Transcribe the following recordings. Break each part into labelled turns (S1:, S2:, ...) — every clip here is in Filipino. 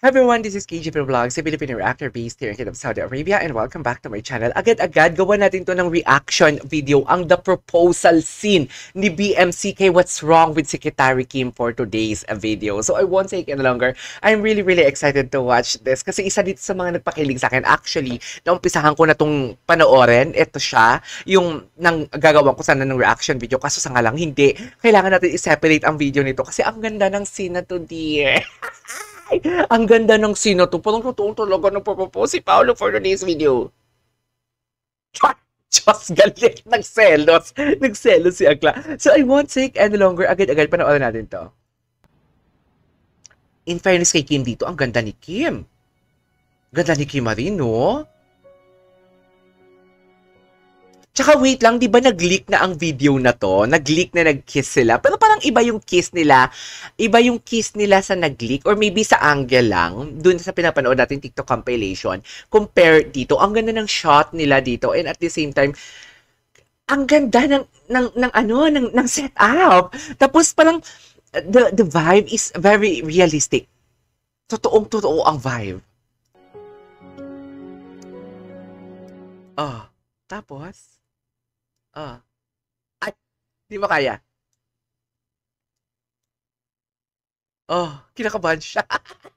S1: Hi everyone, this is KG Vlogs, a Filipino reactor based here in Kingdom of Saudi Arabia, and welcome back to my channel. Agad-agad, gawa natin to ng reaction video, ang the proposal scene ni BMC kay What's Wrong with Secretary Kim for today's video. So I won't take any longer. I'm really excited to watch this kasi isa dito sa mga nagpakilig sa akin. Actually, naumpisahan ko na tong panoorin. Ito siya, yung gagawa ko sana ng reaction video. Kaso sa nga lang, hindi. Kailangan natin i-separate ang video nito kasi ang ganda ng scene na to, dear. Ang ganda ng scene na to. Parang totoong talaga nang propose si Paolo for today's video. Diyos, galit. Nagselos. Nagselos si Akla. So I won't take any longer. Agad-agad panoorin natin to. In fairness kay Kim dito, ang ganda ni Kim. Ganda ni Kim Marie, no? Tsaka wait lang, di ba nag-leak na ang video na to? Nag-leak na nag-kiss sila. Pero parang iba yung kiss nila. Iba yung kiss nila sa nag-leak. Or maybe sa angle lang. Doon sa pinapanood natin TikTok compilation. Compare dito. Ang ganda ng shot nila dito. And at the same time, ang ganda ng setup. Tapos parang the vibe is very realistic. Totoong-totoo ang vibe. Tapos ay, di ba kaya? Kinakabahan siya.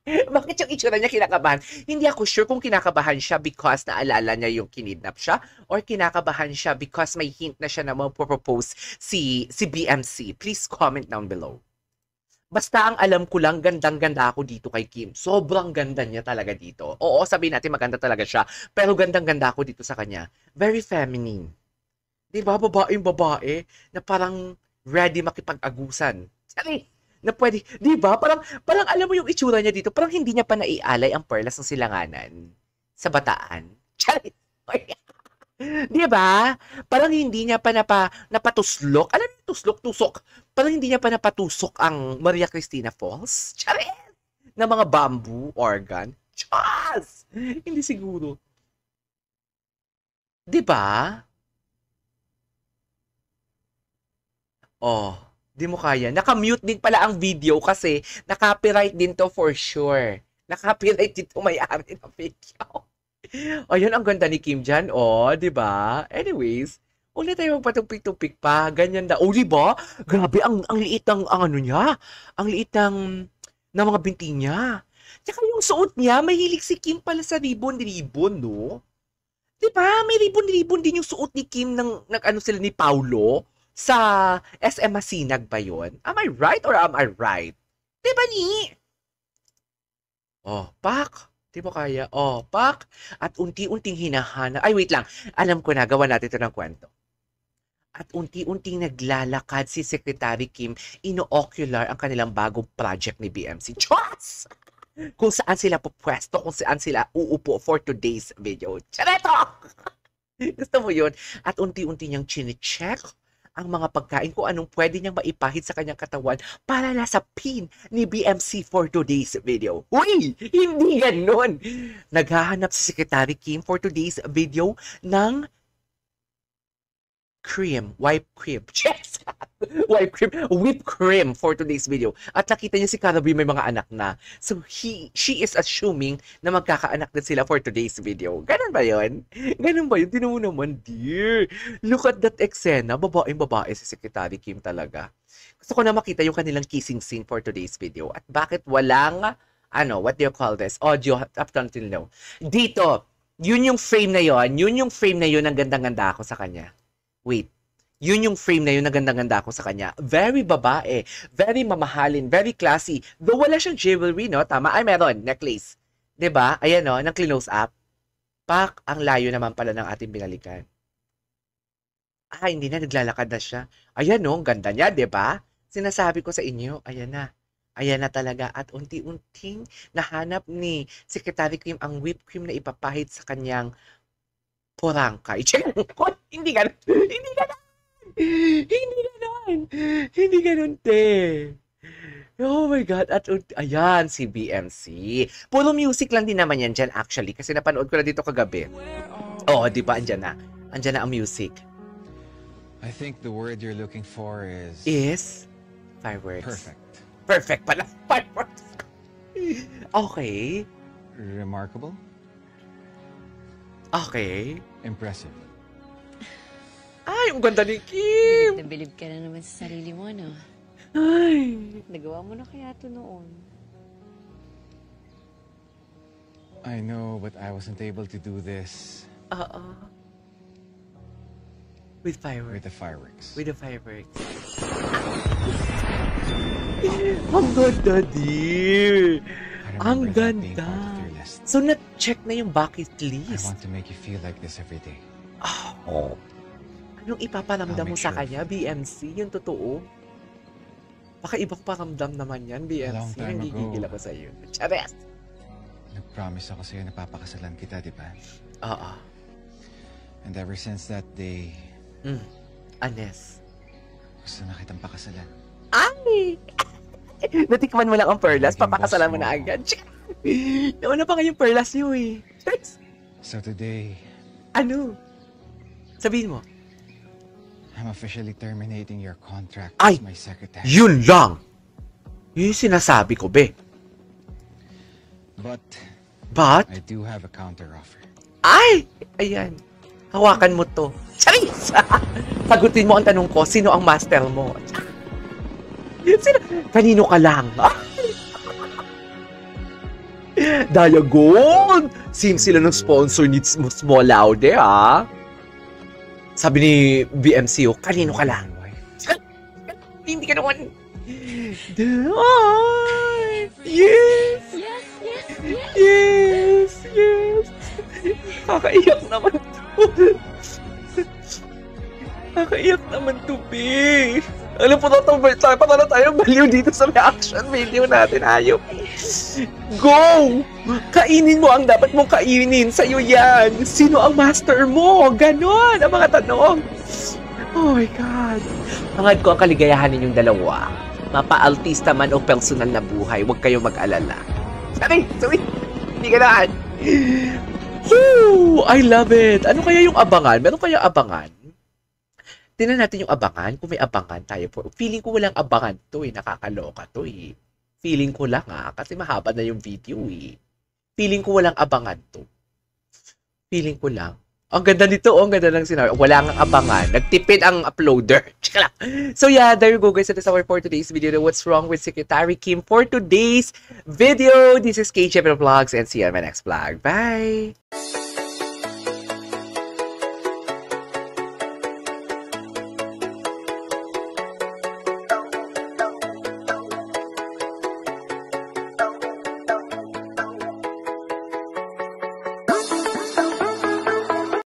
S1: Bakit yung itsura niya kinakabahan? Hindi ako sure kung kinakabahan siya because naalala niya yung kinidnap siya or kinakabahan siya because may hint na siya na mag-propose si BMC. Please comment down below. Basta ang alam ko lang, gandang-ganda ako dito kay Kim. Sobrang ganda niya talaga dito. Oo, sabihin natin maganda talaga siya. Pero gandang-ganda ako dito sa kanya. Very feminine. Diba, babae na parang ready makipag-agusan. Sorry, na pwede, diba? Parang alam mo yung itsura niya dito, parang hindi niya pa naialay ang perlas ng silanganan sa bataan. Sorry. Diba? Parang hindi niya pa napatuslok. Alam mo, tusok. Parang hindi niya pa napatusok ang Maria Cristina Falls. Sorry. Na mga bamboo organ. Diyos! Hindi siguro. Diba? Di mo kaya. Naka-mute din pala ang video kasi na-copyright din to for sure. Na-copyright dito may-ari ng video. Ayun, ang ganda ni Kim dyan. Di ba? Anyways, ulit tayo magpatumpik-tumpik pa. Ganyan na. Di ba? Grabe, ang liit ng ano niya. Ang liit ng mga binti niya. Tsaka yung suot niya, mahilig si Kim pala sa ribbon-ribbon, no? Di ba? May ribbon-ribbon din yung suot ni Kim ng ano sila ni Paulo. Sa SM Masinag ba yun? Am I right or am I right? Diba ni? Pak. Di mo kaya? Pak. At unti-unting hinahanap. Ay, wait lang. Alam ko na, gawa natin ito ng kwento. At unti-unting naglalakad si Secretary Kim, ino-ocular ang kanilang bagong project ni BMC. Diyos! Kung saan sila pupwesto, kung saan sila uupo for today's video. Chareto! Gusto mo yun? At unti-unti niyang chine-check ang mga pagkain kung anong pwede niyang maipahid sa kanyang katawan para nasa pin ni BMC for today's video. Uy! Hindi ganun! Naghahanap si Secretary Kim for today's video ng whipped cream for today's video. At nakita niya si Carabi may mga anak na. So, she is assuming na magkakaanak din sila for today's video. Ganun ba yun? Tinan mo naman, dear. Look at that eksena. Babae si Secretary Kim talaga. Gusto ko na makita yung kanilang kissing scene for today's video. At bakit walang, what do you call this? Audio up until now. Dito, yun yung frame na yun. Ang gandang-ganda ako sa kanya. Wait, yun yung frame na yun na ganda-ganda ako sa kanya. Very babae, very mamahalin, very classy. Though wala siyang jewelry, no? Tama? Ay, meron. Necklace. Diba? Ayan, no? Nang close up. Pak, ang layo naman pala ng ating binalikan. Hindi na. Naglalakad na siya. Ayan, no? Ang ganda niya, diba? Sinasabi ko sa inyo, ayan na. Ayan na talaga. At unti-unting nahanap ni Secretary Kim ang whipped cream na ipapahid sa kanyang porangka. Hindi ganun, te. Oh my God. At ayan, si BMC. Puro music lang din naman yan dyan actually. Kasi napanood ko na dito kagabi. Di ba? Andyan na. Andiyan na ang music.
S2: I think the word you're looking for is...
S1: Fireworks.
S2: Perfect.
S1: Perfect pala. Fireworks. Okay.
S2: Remarkable?
S1: Okay.
S2: Impressive.
S1: Ay, ang ganda ni Kim!
S3: Bilib ka na naman sa sarili mo, no?
S1: Ay.
S3: Nagawa mo na kaya ito noon.
S2: I know, but I wasn't able to do this
S1: With fireworks.
S2: with the fireworks.
S1: With the fireworks. Ang ganda, dear!
S2: I
S1: Ang
S2: remember that being
S1: ganda!
S2: part of your list.
S1: So, na-check na yung bucket
S2: I
S1: list.
S2: want to make you feel like this every day.
S1: Oh. Anong ipaparamdam
S2: I'll
S1: mo
S2: make
S1: sa
S2: sure.
S1: kanya, BMC? Yung totoo? Baka ibang paramdam naman yan,
S2: long
S1: BMC.
S2: time ago.
S1: Nanggigigil ako sa'yo. Chares!
S2: Nag-promise ako sa'yo na papakasalan kita, di ba?
S1: Oo.
S2: And ever since that day,
S1: Anes.
S2: gusto na kitang pakasalan.
S1: Ay! Natikman mo lang ang perlas,
S2: Naging
S1: papakasalan mo
S2: boss
S1: na
S2: mo.
S1: agad. Nauna pa kayong perlas niyo eh.
S2: So today,
S1: Ano? Sabihin mo.
S2: I'm officially terminating your contract
S1: Ay!
S2: as my secretary.
S1: Yun lang! Yun yung sinasabi ko, be.
S2: But
S1: But,
S2: I do have a counter-offer.
S1: ay! Ayan. Hawakan mo to. Charis! Sagutin mo ang tanong ko, sino ang master mo? Sino? Kanino ka lang? Diagon! Sim sila ng sponsor ni Small Laude, ha? Sabi ni BMCO, kanino ka lang?
S2: My wife.
S1: Hindi ka naman. Yes!
S3: Yes, yes, yes!
S1: Yes! Yes! Kakaiyak naman to. Kakaiyak naman to, be. Alam po na tayo baliw dito sa reaction video natin, ayop. Go! Kainin mo ang dapat mong kainin. Sa'yo yan. Sino ang master mo? Ganon ang mga tanong. Oh my God. Hangad ko ang kaligayahan ninyong dalawa. Mapa-artista man o personal na buhay, huwag kayong mag-alala. Sorry. Hindi ka naman. Woo! I love it. Ano kaya yung abangan? Meron kaya abangan? Tingnan natin yung abangan. Kung may abangan tayo. Feeling ko walang abangan to eh. Nakakaloka to eh. Feeling ko lang kasi mahaba na yung video eh. Feeling ko walang abangan to. Feeling ko lang. Ang ganda nito, ang ganda ng sinabi. Wala nga abangan. Nagtipid ang uploader. Tsaka lang. So yeah, there you go guys. That is our for today's video. What's wrong with Secretary Kim for today's video. This is KJ Vlogs and see you on my next vlog. Bye!